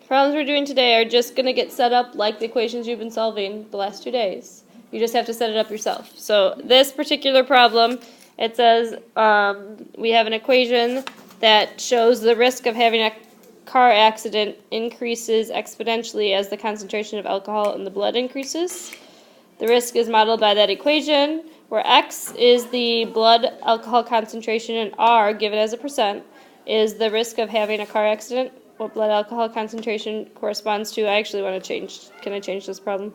Problems we're doing today are just going to get set up like the equations you've been solving the last 2 days. You just have to set it up yourself. So this particular problem, it says we have an equation that shows the risk of having a car accident increases exponentially as the concentration of alcohol in the blood increases. The risk is modeled by that equation, where X is the blood alcohol concentration and R, given as a percent, is the risk of having a car accident. What blood alcohol concentration corresponds to. I actually want to change. Can I change this problem?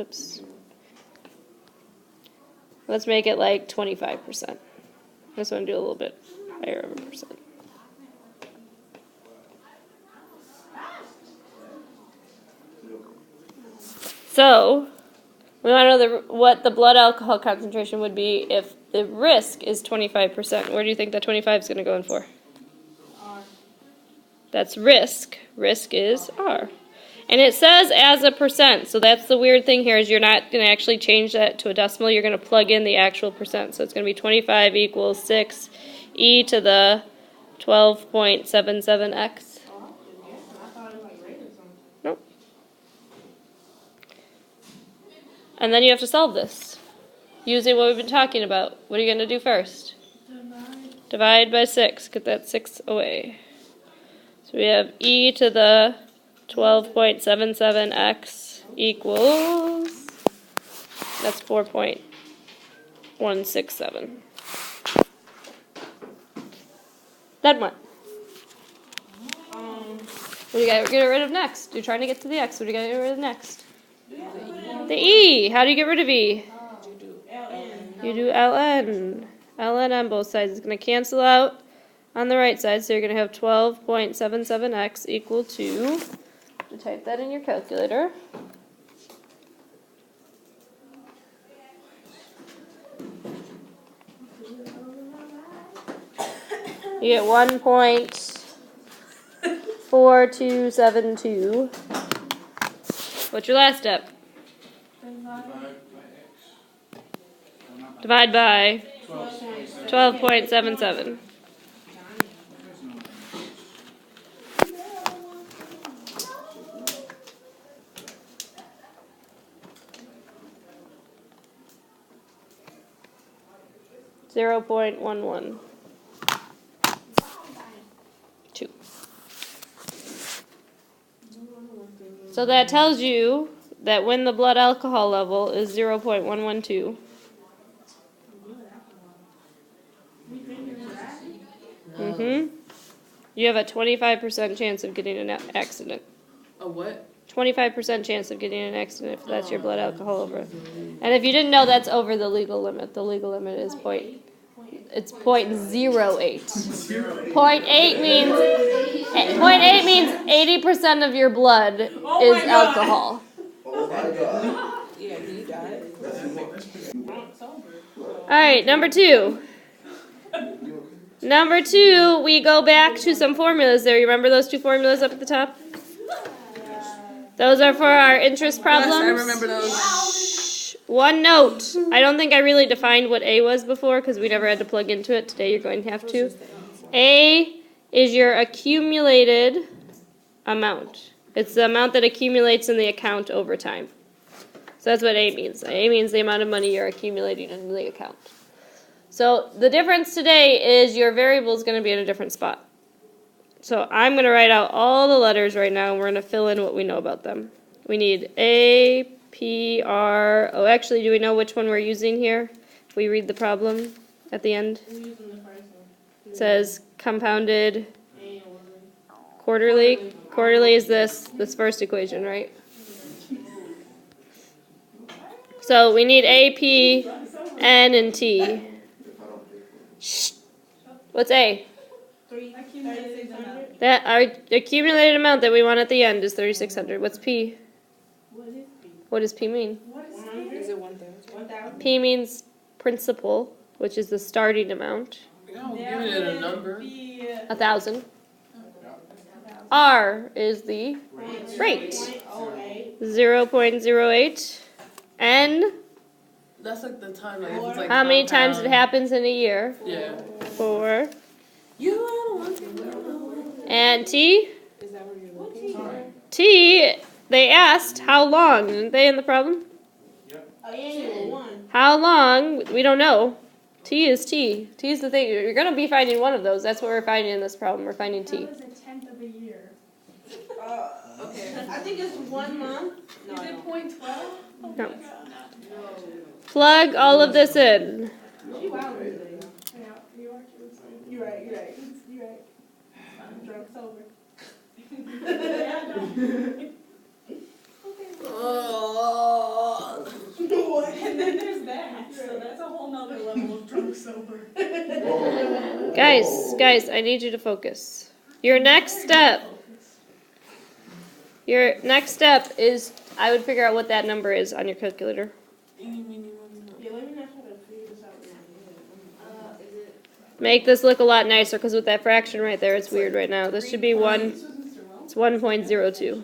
Oops. Let's make it like 25%. I just want to do a little bit higher of a percent. So, we want to know what the blood alcohol concentration would be if the risk is 25%. Where do you think that 25 is going to go in for? R. That's risk. Risk is R. And it says as a percent, so that's the weird thing here is you're not going to actually change that to a decimal. You're going to plug in the actual percent. So it's going to be 25 equals 6 e to the 12.77x. Nope. And then you have to solve this using what we've been talking about. What are you going to do first? Divide by 6. Get that 6 away. So we have e to the 12.77x equals, that's 4.167. Then what? What do you got to get rid of next? You're trying to get to the x. What do you got to get rid of next? The e. How do you get rid of e? You do ln. ln on both sides is going to cancel out on the right side, so you're going to have 12.77x equal to, type that in your calculator. You get 1.4272. What's your last step? Divide by 12.77. .112. So that tells you that when the blood alcohol level is 0.112, you have a 25% chance of getting an accident. A what? 25% chance of getting an accident if that's your blood alcohol over. And if you didn't know, that's over the legal limit. The legal limit is it's 0.08. 0.8 means 80% of your blood is alcohol. All right, number 2. Number 2, we go back to some formulas there. You remember those 2 formulas up at the top? Those are for our interest problems. Yes, I remember those. Shh. One note. I don't think I really defined what A was before because we never had to plug into it. Today you're going to have to. A is your accumulated amount. It's the amount that accumulates in the account over time. So that's what A means. A means the amount of money you're accumulating in the account. So the difference today is your variable is going to be in a different spot. So I'm going to write out all the letters right now, and we're going to fill in what we know about them. We need A, P, R. Oh, actually, do we know which one we're using here? If we read the problem at the end. We're using the first one. It says compounded quarterly. Quarterly is this first equation, right? So we need A, P, N, and T. Shh. What's A? 3,600. That our accumulated amount that we want at the end is 3,600. What's P? What is P? What does P mean? Is it 1,000? 1,000. P means principal, which is the starting amount. No, give it a number. 1,000. R is the rate. 0.08. N. That's like the time. Like, if it's like How many compound. times it happens in a year? Yeah. 4. You don't want to. And T. Is that where you're looking? T, they asked how long, didn't they, in the problem? Oh, yeah, you were one. How long? We don't know. T is T. T is the thing. You're going to be finding one of those. That's what we're finding in this problem. We're finding T. That was a tenth of a year. Okay. I think it's 1 month. No, Is it 0.12? No. Plug all of this in. You out today. Yeah, you are too. You're right, you're right. You're right. I'm drunk sober. And then there's that. So that's a whole nother level of drunk sober. Guys, I need you to focus. Your next step is, I would figure out what that number is on your calculator. Yeah, let me not try to figure this out now. Make this look a lot nicer, because with that fraction right there, it's weird right now. This should be 1, it's 1.02.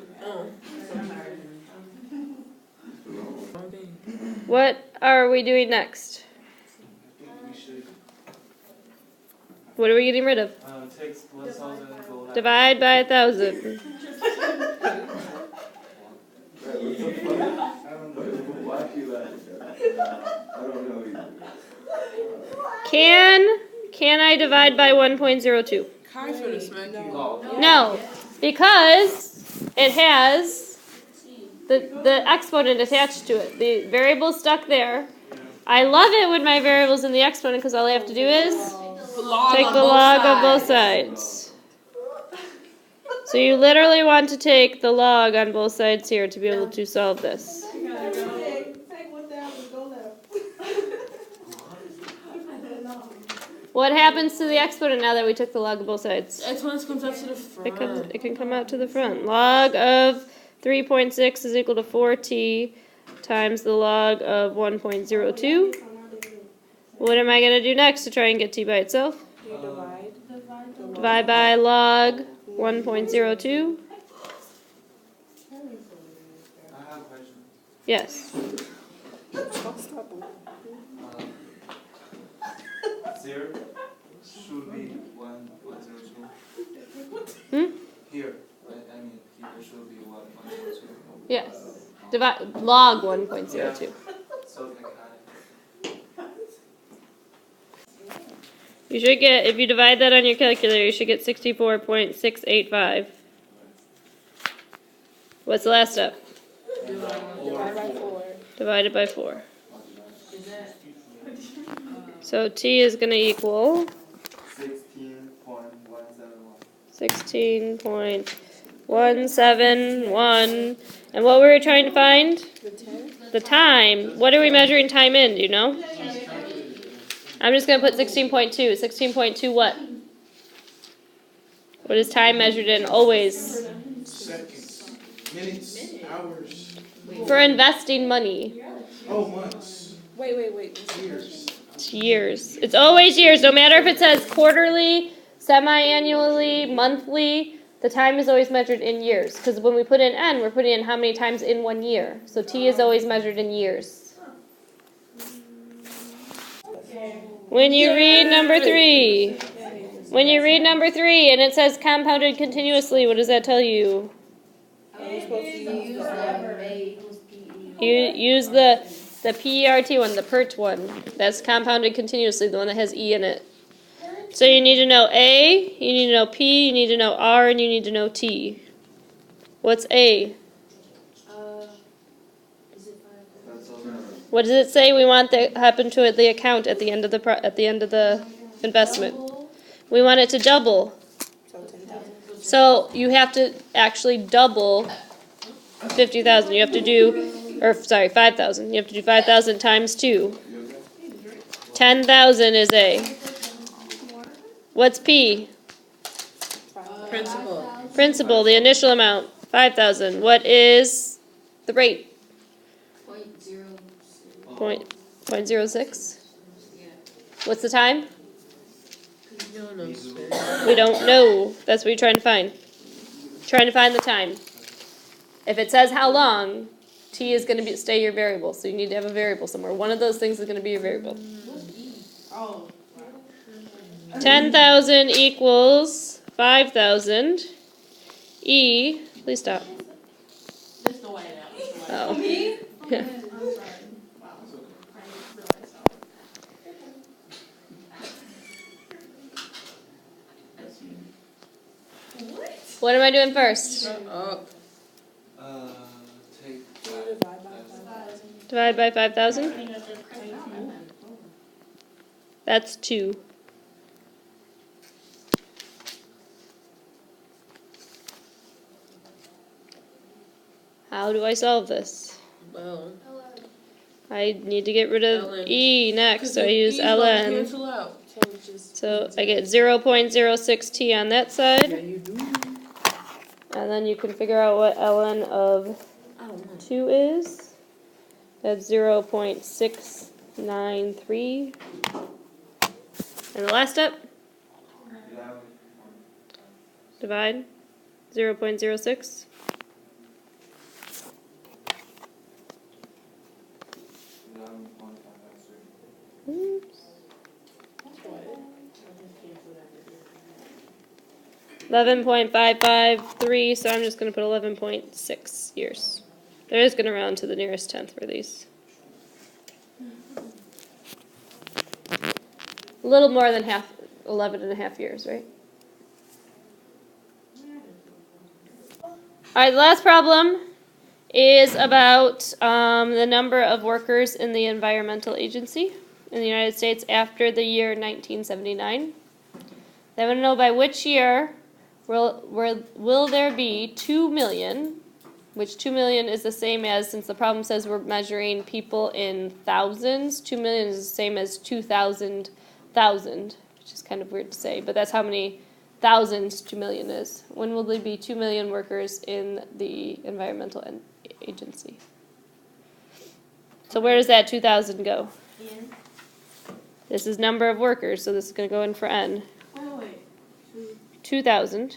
What are we doing next? What are we getting rid of? Takes 1,000 and go like Divide by 1,000. I don't know why you I don't know either. Can I divide by 1.02? Kai's gonna smack you. No, because it has the exponent attached to it. The variable's stuck there. I love it when my variable's in the exponent because all I have to do is take the log of both sides. So you literally want to take the log on both sides here to be able to solve this. Take 1,000, go left. What happens to the exponent now that we took the log of both sides? Exponent comes up to the front. It can come out to the front. Log of 3.6 is equal to 4t times the log of 1.02. What am I going to do next to try and get t by itself? You divide. Divide by log 1.02. I have a question. Yes. 0 should be 1.02. Hmm? Here, right? I mean, here should be 1.02. Yes. Divide log 1.02. So like You should get, if you divide that on your calculator, you should get 64.685. What's the last step? Divide by 4. Divided by 4. So t is going to equal 16.171. 16.171. And what were we trying to find? The time. What are we measuring time in? Do you know? I'm just going to put 16.2. 16.2 what? What is time measured in? Always. Seconds, minutes, hours. For investing money. Oh, months, Wait. years. It's years. It's always years. No matter if it says quarterly, semi-annually, monthly, the time is always measured in years. Because when we put in n, we're putting in how many times in 1 year. So t is always measured in years. When you read number 3, and it says compounded continuously, what does that tell you? You use the PERT one, the PERT one. That's compounded continuously, the one that has E in it. So you need to know A, you need to know P, you need to know R, and you need to know T. What's A? What does it say we want to happen to the account at the end of the investment? We want it to double. So you have to actually double 50,000. You have to do, 5,000. You have to do 5,000 times 2. 10,000 is A. What's P? Principal, the initial amount, 5,000. What is the rate? 0.06. What's the time? We don't know. That's what you're trying to find. Trying to find the time. If it says how long, t is going to stay your variable. So you need to have a variable somewhere. One of those things is going to be your variable. 10,000 equals 5,000. E, please stop. Oh. Me? Yeah. I'm sorry. Wow. That's okay. I didn't realize that. What? What am I doing first? Shut up. Take Divide by 5,000. Divide by 5,000? That's 2. How do I solve this? Well, I need to get rid of ln. e next, so I the use E's gonna ln. cancel out. So I get 0.06t on that Yeah, side, you do. and then you can figure out what ln of I don't know. 2 is. That's 0.693. And the last step, divide 0.06. Oops. 11.553, so I'm just going to put 11.6 years. They're just going to round to the nearest tenth for these. A little more than 11.5 years, right? Alright, the last problem is about the number of workers in the environmental agency in the United States after the year 1979. They want to know by which year will there be 2 million, which 2 million is the same as, since the problem says we're measuring people in thousands, 2 million is the same as 2,000, which is kind of weird to say, but that's how many thousands 2 million is. When will there be 2 million workers in the environmental agency? So where does that 2,000 go? This is number of workers, so this is going to go in for n. 2,000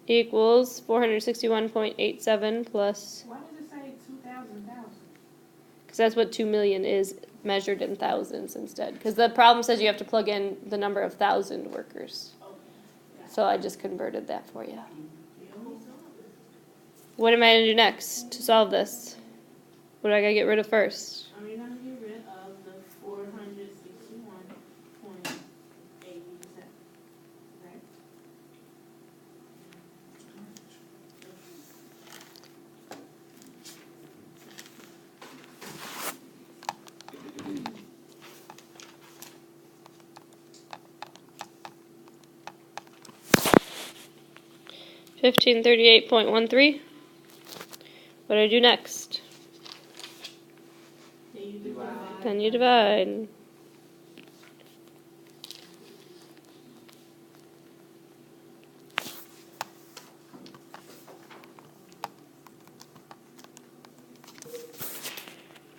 equals 461.87 plus, Why does it say 2,000? because that's what 2 million is measured in thousands instead. Because the problem says you have to plug in the number of 1,000 workers. So I just converted that for you. What am I going to do next to solve this? What do I got to get rid of first? Are we gonna get rid of the 461.87? Right? 1538.13. What do I do next? Then you divide.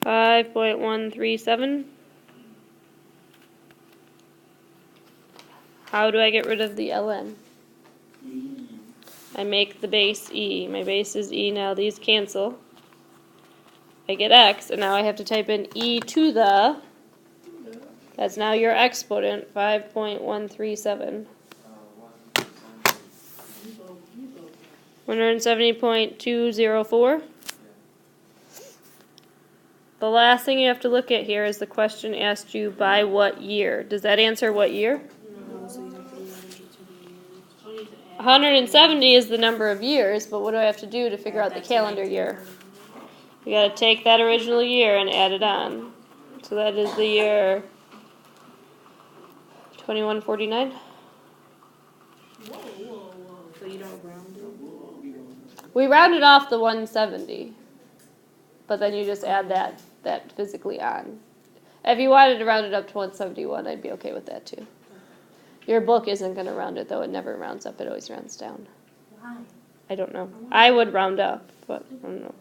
.137. How do I get rid of the ln? I make the base e. My base is e now. These cancel. I get x, and now I have to type in e to the. That's now your exponent, 5.137. 170.204. The last thing you have to look at here is the question asked you by what year. Does that answer what year? No, so you have to divide it to the years. 170 is the number of years, but what do I have to do to figure out the calendar year? You gotta take that original year and add it on. So that is the year 2149. So you don't round it? We rounded off the 170, but then you just add that physically on. If you wanted to round it up to 171, I'd be okay with that too. Your book isn't going to round it, though. It never rounds up. It always rounds down. Why? I don't know. I would round up, but I don't know.